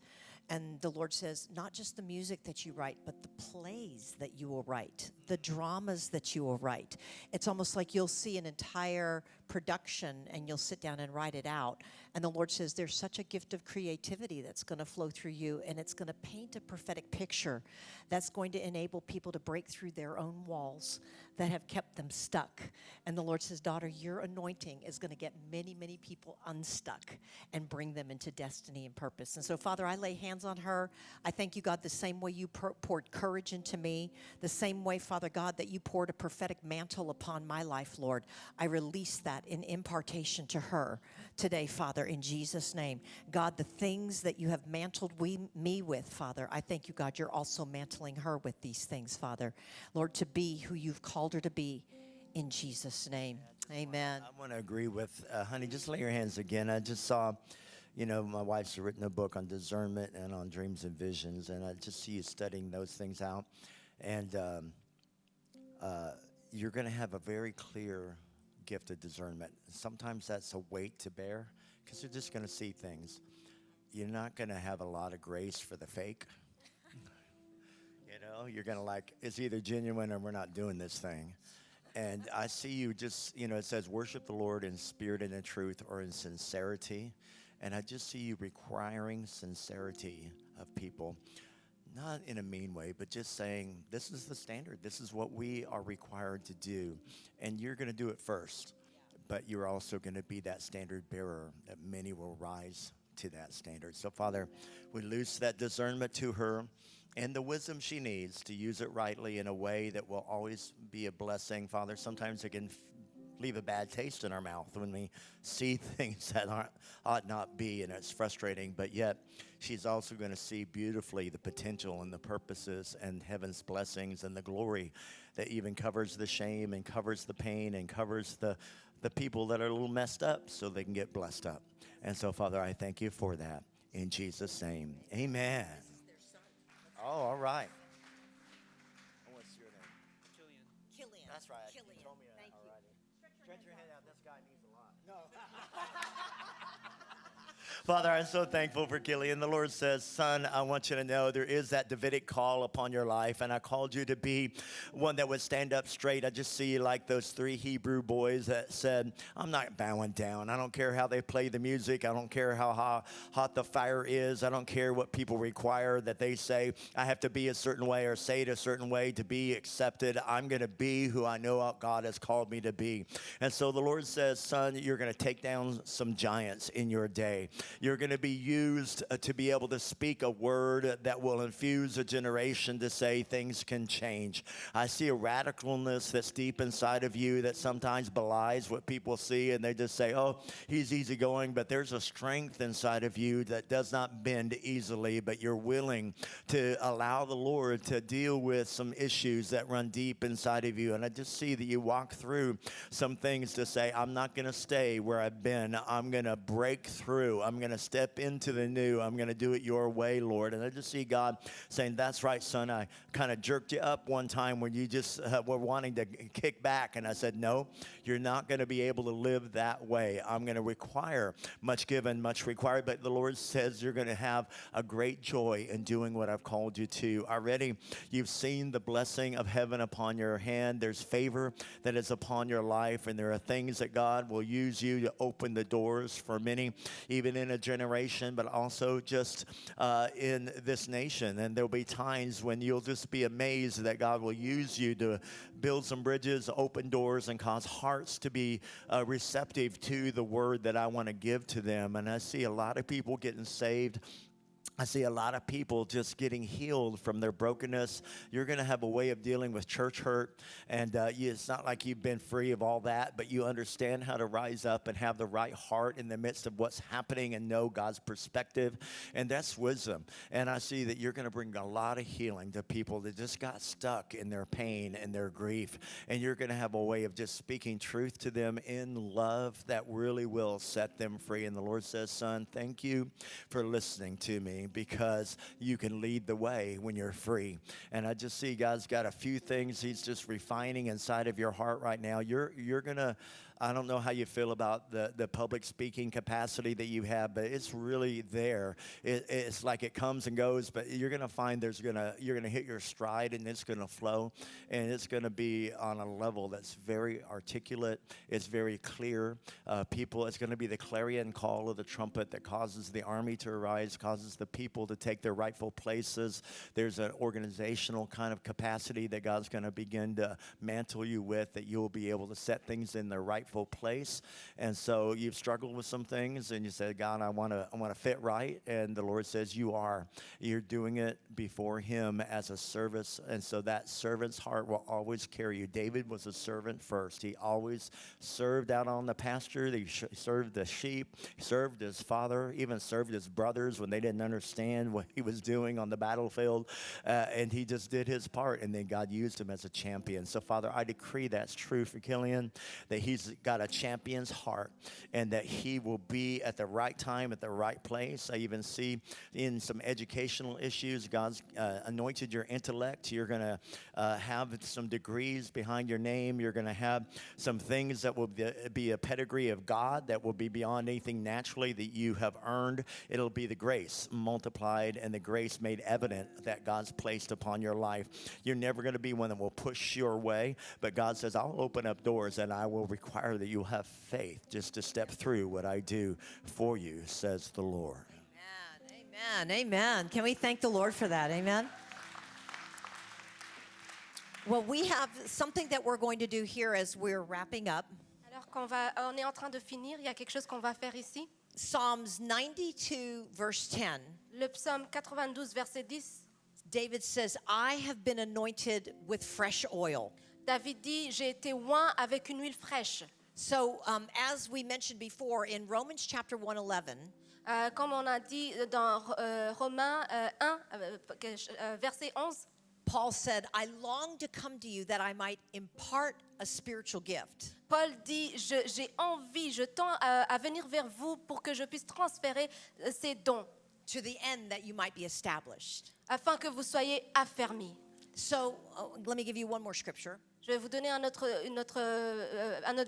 And the Lord says, not just the music that you write, but the plays that you will write, the dramas that you will write. It's almost like you'll see an entire production and you'll sit down and write it out. And the Lord says there's such a gift of creativity that's going to flow through you, and it's going to paint a prophetic picture that's going to enable people to break through their own walls that have kept them stuck. And the Lord says, daughter, your anointing is going to get many, many people unstuck and bring them into destiny and purpose. And so, Father, I lay hands on her. I thank you, God, the same way you poured courage into me, the same way, Father God, that you poured a prophetic mantle upon my life, Lord. I release that in impartation to her today, Father, in Jesus' name. God, the things that you have mantled me with, Father, I thank you, God, you're also mantling her with these things, Father. Lord, to be who you've called her to be, in Jesus' name. Amen. I want to agree with, honey, just lay your hands again. I just saw, you know, my wife's written a book on discernment and on dreams and visions, and I just see you studying those things out. And you're going to have a very clear gift of discernment. Sometimes that's a weight to bear because you're just going to see things. You're not going to have a lot of grace for the fake. You know, you're going to like, it's either genuine or we're not doing this thing. And I see you just, you know, it says worship the Lord in spirit and in truth, or in sincerity. And I just see you requiring sincerity of people, not in a mean way, but just saying, this is the standard. This is what we are required to do. And you're going to do it first, but you're also going to be that standard bearer that many will rise to that standard. So, Father, we loose that discernment to her and the wisdom she needs to use it rightly in a way that will always be a blessing. Father, sometimes it can leave a bad taste in our mouth when we see things that ought not be, and it's frustrating. But yet, she's also going to see beautifully the potential and the purposes and heaven's blessings and the glory that even covers the shame and covers the pain and covers the people that are a little messed up so they can get blessed up. And so, Father, I thank you for that. In Jesus' name, amen. Oh, all right. What's your name? Killian. That's right. Killian. You told me that. Thank you. Alrighty. Stretch your hand out. This guy needs a lot. No. Father, I'm so thankful for Killian. The Lord says, son, I want you to know there is that Davidic call upon your life, and I called you to be one that would stand up straight. I just see you like those 3 Hebrew boys that said, I'm not bowing down. I don't care how they play the music. I don't care how hot the fire is. I don't care what people require that they say I have to be a certain way or say it a certain way to be accepted. I'm going to be who I know God has called me to be. And so the Lord says, son, you're going to take down some giants in your day. You're going to be used to be able to speak a word that will infuse a generation to say things can change. I see a radicalness that's deep inside of you that sometimes belies what people see, and they just say, oh, he's easygoing. But there's a strength inside of you that does not bend easily, but you're willing to allow the Lord to deal with some issues that run deep inside of you. And I just see that you walk through some things to say, I'm not going to stay where I've been. I'm going to break through. I'm going to step into the new. I'm going to do it your way, Lord. And I just see God saying, that's right, son. I kind of jerked you up one time when you just were wanting to kick back. And I said, no, you're not going to be able to live that way. I'm going to require much given, much required. But the Lord says you're going to have a great joy in doing what I've called you to. Already, you've seen the blessing of heaven upon your hand. There's favor that is upon your life. And there are things that God will use you to open the doors for many, even in a generation, but also just in this nation. And there'll be times when you'll just be amazed that God will use you to build some bridges, open doors, and cause hearts to be receptive to the word that I want to give to them. And I see a lot of people getting saved. I see a lot of people just getting healed from their brokenness. You're going to have a way of dealing with church hurt, and it's not like you've been free of all that, but you understand how to rise up and have the right heart in the midst of what's happening and know God's perspective, and that's wisdom. And I see that you're going to bring a lot of healing to people that just got stuck in their pain and their grief, and you're going to have a way of just speaking truth to them in love that really will set them free. And the Lord says, son, thank you for listening to me, because you can lead the way when you're free. And I just see God's got a few things he's just refining inside of your heart right now. You're going to, I don't know how you feel about the public speaking capacity that you have, but it's really there. It's like it comes and goes, but you're going to find you're going to hit your stride, and it's going to flow, and it's going to be on a level that's very articulate. It's very clear. It's going to be the clarion call of the trumpet that causes the army to arise, causes the people to take their rightful places. There's an organizational kind of capacity that God's going to begin to mantle you with, that you'll be able to set things in their rightful place. And so you've struggled with some things, and you said, God, I want to fit right. And the Lord says you're doing it before him as a service. And so that servant's heart will always carry you. David was a servant first. He always served out on the pasture. He served the sheep. He served his father, even served his brothers when they didn't understand what he was doing on the battlefield. And he just did his part. And then God used him as a champion. So Father, I decree that's true for Killian, that he's got a champion's heart, and that he will be at the right time, at the right place. I even see in some educational issues, God's anointed your intellect. You're going to have some degrees behind your name. You're going to have some things that will be a pedigree of God that will be beyond anything naturally that you have earned. It'll be the grace multiplied and the grace made evident that God's placed upon your life. You're never going to be one that will push your way, but God says, I'll open up doors, and I will require that you have faith just to step through what I do for you, says the Lord. Amen. Amen. Can we thank the Lord for that? Amen. Well, we have something that we're going to do here as we're wrapping up. Alors on est en train de finir, il y a quelque chose qu'on va faire ici. Psalms 92, verse 10. Le psaume 92, verset 10. David says, I have been anointed with fresh oil. David dit, j'ai été oint avec une huile fraîche. So, as we mentioned before, in Romans chapter 1:11, Comme on a dit dans Romains 1, verset 11, Paul said, I long to come to you that I might impart a spiritual gift. Paul dit, j'ai envie, je tends à venir vers vous pour que je puisse transférer ces dons, To the end that you might be established. afin que vous soyez affermis. So, let me give you one more scripture. Je vais vous donner un autre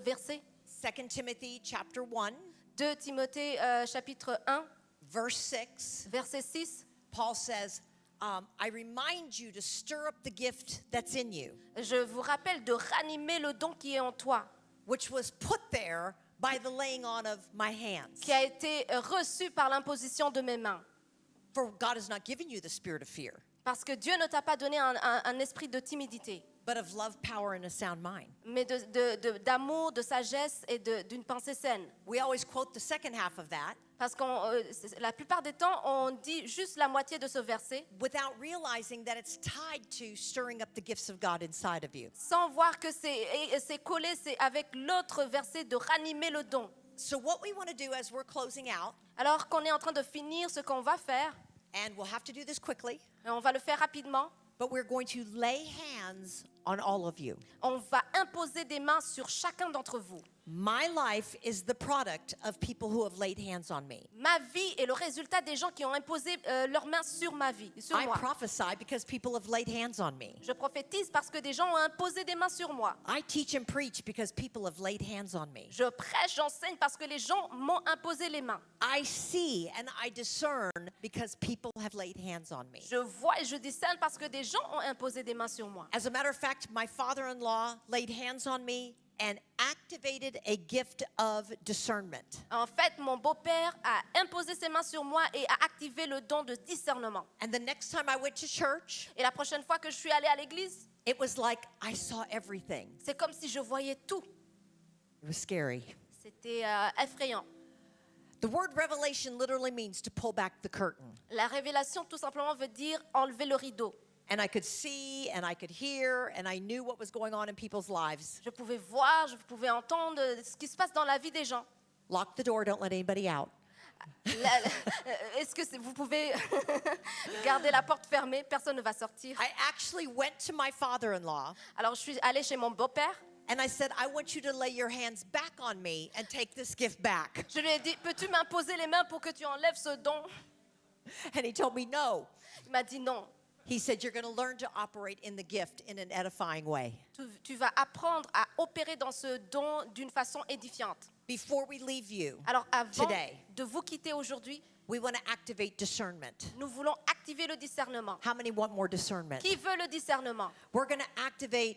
verset. 2 Timothy chapter 1, 2 Timothée chapitre 1, verse 6. verset 6. Paul says, I remind you to stir up the gift that's in you, Je vous rappelle de ranimer le don qui est en toi, which was put there by the laying on of my hands. qui a été reçu par l'imposition de mes mains. For God has not given you the spirit of fear, Parce que Dieu ne t'a pas donné un esprit de timidité, but of love, power, and a sound mind. mais d'amour, de sagesse et d'une pensée saine. We always quote the second half of that Parce que la plupart des temps, on dit juste la moitié de ce verset without realizing that it's tied to stirring up the gifts of God inside of you. sans voir que c'est collé, c'est avec l'autre verset de ranimer le don. So what we want to do as we're closing out, Alors qu'on est en train de finir ce qu'on va faire, and we'll have to do this quickly, et on va le faire rapidement, but we're going to lay hands on all of you. on va imposer des mains sur chacun d'entre vous. My life is the product of people who have laid hands on me. Ma vie est le résultat des gens qui ont imposé leurs mains sur ma vie, sur I moi. prophesy because people have laid hands on me. Je prophétise parce que des gens ont imposé des mains sur moi. I teach and preach because people have laid hands on me. Je prêche, j'enseigne parce que les gens m'ont imposé les mains. I see and I discern because people have laid hands on me. Je vois et je discerne parce que des gens ont imposé des mains sur moi. As a matter of fact, my father-in-law laid hands on me and activated a gift of discernment. En fait, mon beau-père a imposé ses mains sur moi et a activé le don de discernement. And the next time I went to church, Et la prochaine fois que je suis allée à l'église, it was like I saw everything. c'est comme si je voyais tout. It was scary. C'était effrayant. The word revelation literally means to pull back the curtain. La révélation, tout simplement, veut dire enlever le rideau. And I could see and I could hear and I knew what was going on in people's lives. Je pouvais voir, je pouvais entendre ce qui se passe dans la vie des gens. Lock the door, don't let anybody out. Est-ce que vous pouvez garder la porte fermée? Personne ne va sortir. I actually went to my father-in-law Alors, je suis allée chez mon beau-père. and I said, I want you to lay your hands back on me and take this gift back. Je lui ai dit, peux-tu m'imposer les mains pour que tu enlèves ce don? And he told me no. Il m'a dit non. He said, you're going to learn to operate in the gift in an edifying way. Tu vas apprendre à opérer dans ce don d'une façon édifiante. Before we leave you Alors, avant today, de vous quitter aujourd'hui, we want to activate discernment. nous voulons activer le discernement. How many want more discernment? Qui veut le discernement? We're going to activate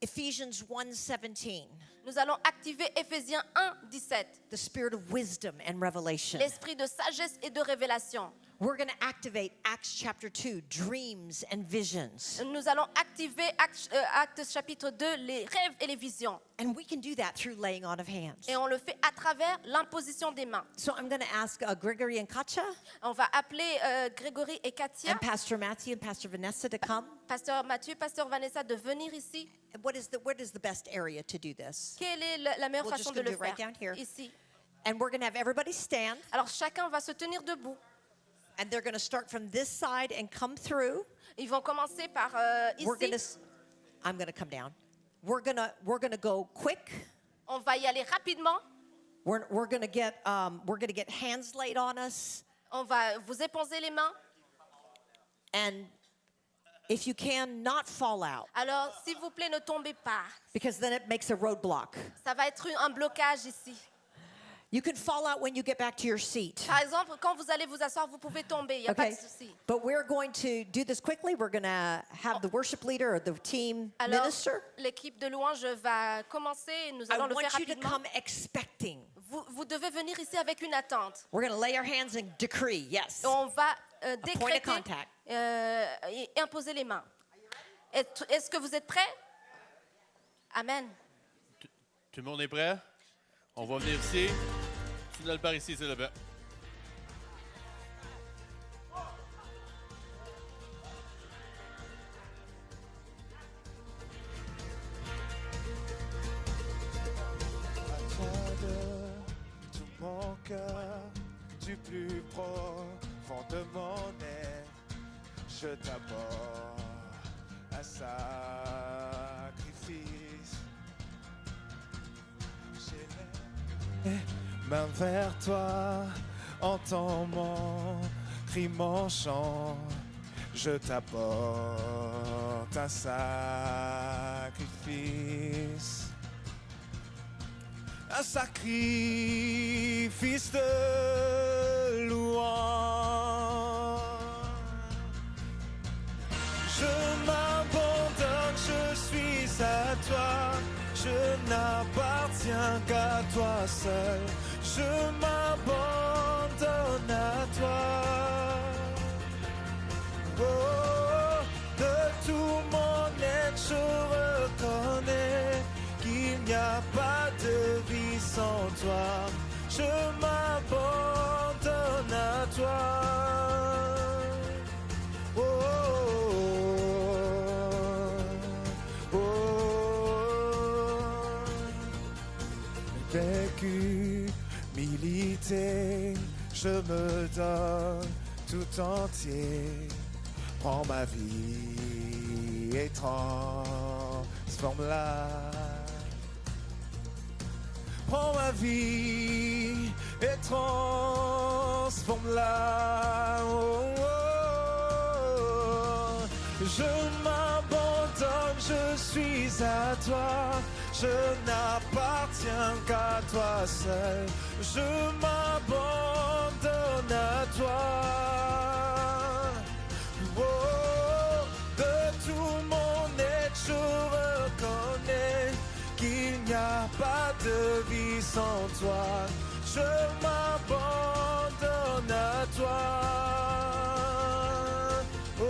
Ephesians 1:17, Nous allons activer Éphésiens 1, 17. the spirit of wisdom and revelation. L'esprit de sagesse et de révélation. We're going to activate Acts chapter 2, dreams and visions. Nous allons activer Actes chapitre 2, les rêves et les visions. And we can do that through laying on of hands. Et on le fait à travers l'imposition des mains. So I'm going to ask Gregory and Katja On va appeler Grégory et Katia, and Pastor Matthew and Pastor Vanessa to come. Pasteur Mathieu, Pasteur Vanessa, de venir ici. And what is the best area to do this? Quelle est la meilleure We're just façon de gonna le do it right faire? down here. Ici. And we're going to have everybody stand. Alors chacun va se tenir debout. And they're going to start from this side and come through. Ils vont commencer par We're going ici. to I'm going to come down. We're going to go quick. On va y aller rapidement. We're going to get hands laid on us, On va vous éponger les mains. and if you can, not fall out, Alors, s'il vous plaît, ne tombez pas. because then it makes a roadblock. Ça va être un blocage ici. You can fall out when you get back to your seat. Par exemple, quand vous allez vous asseoir, vous pouvez tomber. Il n'y a pas de Okay, souci. but we're going to do this quickly. We're going to have the worship leader or the team Alors, minister. l'équipe de louange va commencer et nous I allons le faire want you to rapidement. come expecting. Vous devez venir ici avec une attente. We're going to lay our hands and decree, yes. Et on va point of décréter contact. Et imposer les mains. Est-ce que vous êtes prêts? Amen. Tout le monde est prêt? On va venir ici. Tunnel par ici, s'il vous plaît. De tout mon cœur, du plus profond de mon être, je t'apporte un sacrifice. J'ai les mains vers toi, entends mon cri, mon chant, je t'apporte un sacrifice. Un sacrifice de louange. Je m'abandonne, je suis à toi, je n'appartiens qu'à toi seul. Je m'abandonne à toi. Oh, oh, oh. sans toi. Je m'abandonne à toi. Oh, oh, oh, oh. Vécu, milité, je me donne tout entier. Prends ma vie et transforme-la. Prends ma vie et transforme-la. Oh, oh, oh. Je m'abandonne, je suis à toi. Je n'appartiens qu'à toi seul. Je m'abandonne à toi. Oh, de tout mon être, je reconnais qu'il n'y a pas de vie sans toi. Je m'abandonne à toi. Oh,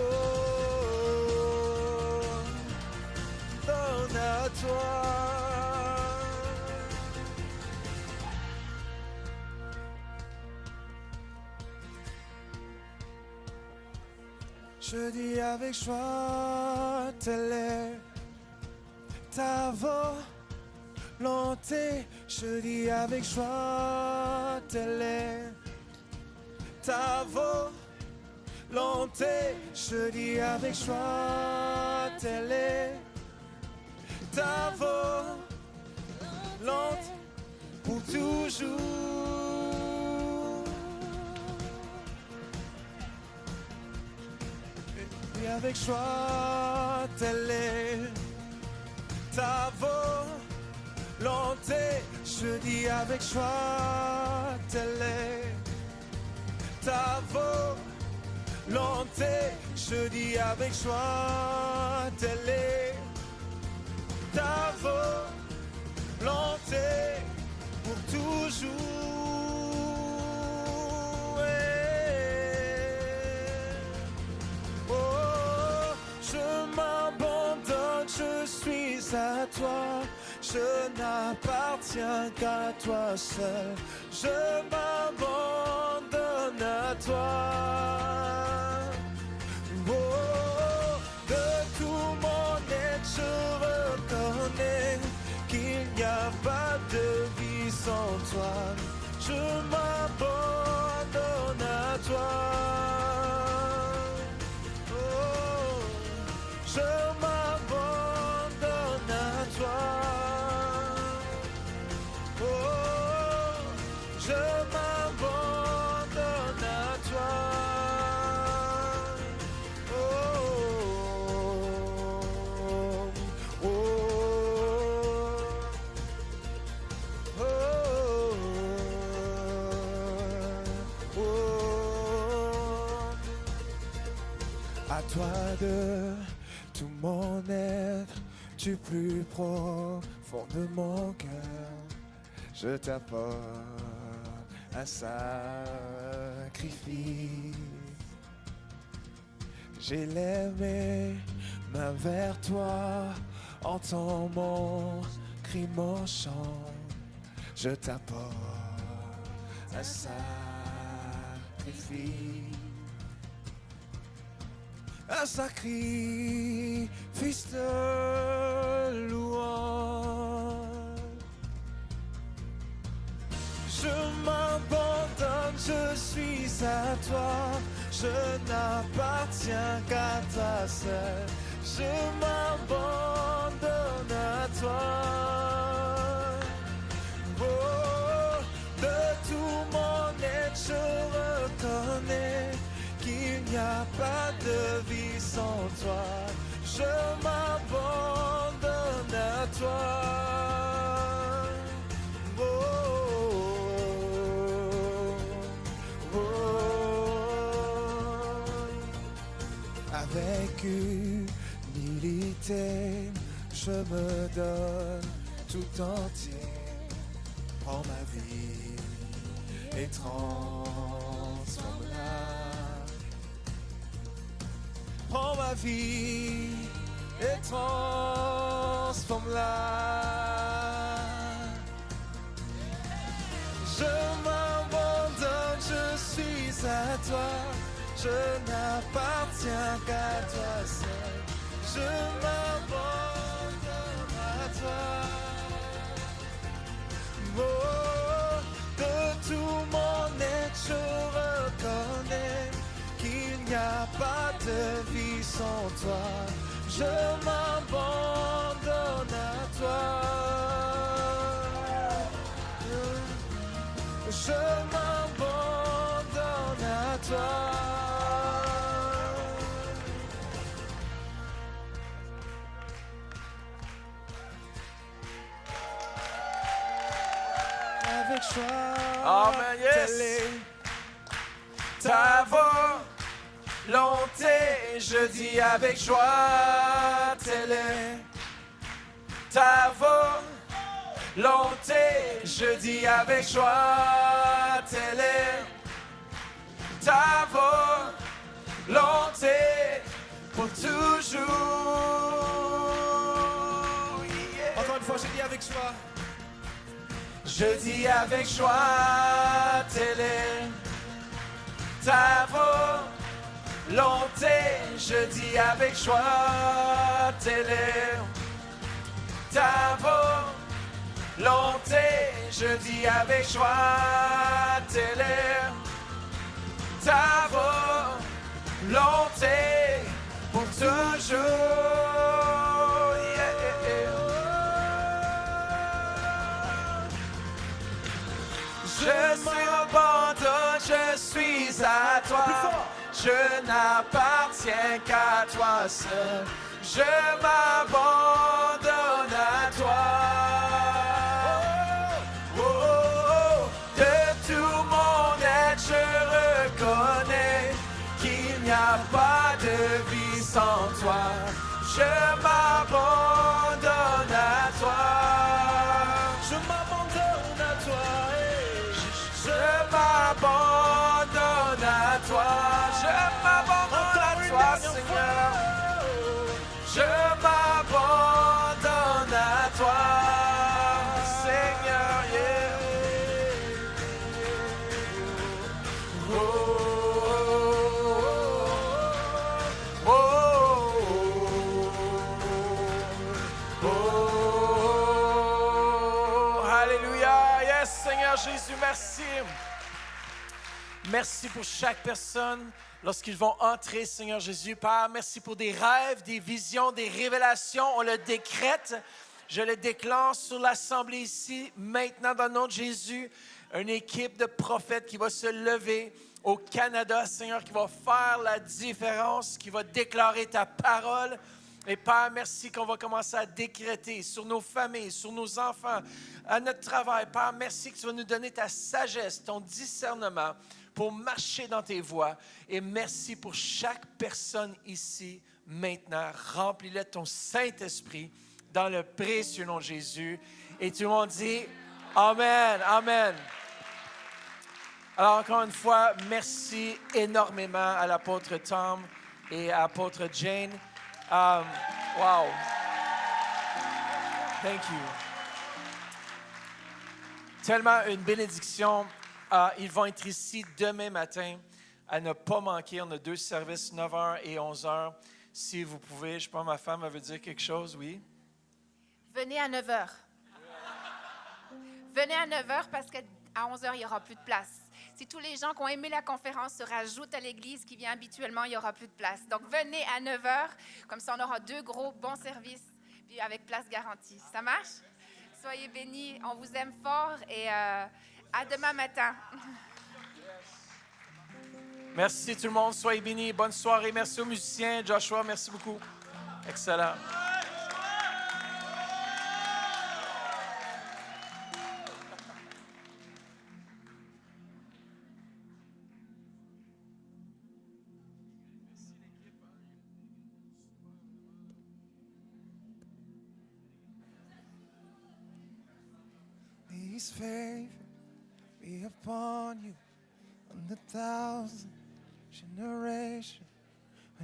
donne à toi. Je dis avec joie, telle est ta volonté. Je dis avec joie, telle est ta volonté. Je dis avec joie, telle est ta volonté pour toujours. Et avec joie, telle est ta volonté. Je dis avec joie, telle est ta volonté. Je dis avec joie, telle est ta volonté pour toujours. Oh, je m'abandonne, je suis à toi. Je n'appartiens qu'à toi seul. Je m'abandonne à toi. Oh, de tout mon être, je reconnais qu'il n'y a pas de vie sans toi. Je m'abandonne à toi. Oh, je m'abandonne à toi. Oh, je m'abandonne à toi. Oh, oh, oh, oh, oh. À toi de tout mon être, du plus profond de mon cœur, je t'apporte un sacrifice. J'ai les mains vers toi, entends mon cri, mon chant. Je t'apporte un sacrifice. Un sacrifice de louange. Je m'abandonne, je suis à toi. Je n'appartiens qu'à toi seul. Je m'abandonne à toi. Oh, de tout mon être, je reconnais qu'il n'y a pas de vie sans toi. Je m'abandonne à toi. Oh, oh, oh. Avec humilité, je me donne tout entier. Prends ma vie et transforme-la. Prends ma vie et transforme-la. Je m'abandonne, je suis à toi. Je n'appartiens qu'à toi seul. Je m'abandonne à toi. Oh, de tout mon être, je reconnais qu'il n'y a pas de vie sans toi. Je m'abandonne à toi. Je m'abandonne à toi. Avec joie, Amen, yes. telle est Ta volonté, je dis avec joie, telle est ta volonté, je dis avec joie, telle est ta volonté pour toujours. Yeah. Encore une fois, je dis avec joie. Je dis avec joie, telle est ta volonté. Je dis avec joie, telle est ta volonté. Je dis avec joie, telle est ta volonté pour toujours. Yeah. Je m'abandonne, je suis à toi. Je n'appartiens qu'à toi seul. Je m'abandonne à toi. Oh, oh, oh. De tout mon être, je reconnais qu'il n'y a pas de vie sans toi. Je m'abandonne à toi. Je m'abandonne à toi. Je m'abandonne à toi. Je m'abandonne à toi, Seigneur. Je m'abandonne à toi, Seigneur. Yeah. Oh, oh, oh, oh, oh. Alléluia. Yes, Seigneur Jésus, merci. Merci pour chaque personne lorsqu'ils vont entrer, Seigneur Jésus. Père, merci pour des rêves, des visions, des révélations. On le décrète. Je le déclare sur l'assemblée ici, maintenant dans le nom de Jésus. Une équipe de prophètes qui va se lever au Canada, Seigneur, qui va faire la différence, qui va déclarer ta parole. Et Père, merci qu'on va commencer à décréter sur nos familles, sur nos enfants, à notre travail. Père, merci que tu vas nous donner ta sagesse, ton discernement pour marcher dans tes voies. Et merci pour chaque personne ici, maintenant. Remplis-le de ton Saint-Esprit dans le précieux nom de Jésus. Et tout le monde dit Amen, Amen. Alors, encore une fois, merci énormément à l'apôtre Tom et à l'apôtre Jane. Wow. Thank you. Tellement une bénédiction. Ils vont être ici demain matin à ne pas manquer. On a 2 services, 9h et 11h. Si vous pouvez, je sais pas, ma femme elle veut dire quelque chose, oui? Venez à 9h. Venez à 9h parce qu'à 11h, il n'y aura plus de place. Si tous les gens qui ont aimé la conférence se rajoutent à l'église qui vient habituellement, il n'y aura plus de place. Donc, venez à 9h. Comme ça, on aura 2 gros bons services puis avec place garantie. Ça marche? Soyez bénis. On vous aime fort et à demain matin. Merci tout le monde. Soyez bénis. Bonne soirée. Merci aux musiciens. Joshua, merci beaucoup. Excellent. His favor be upon you and 1,000 generations.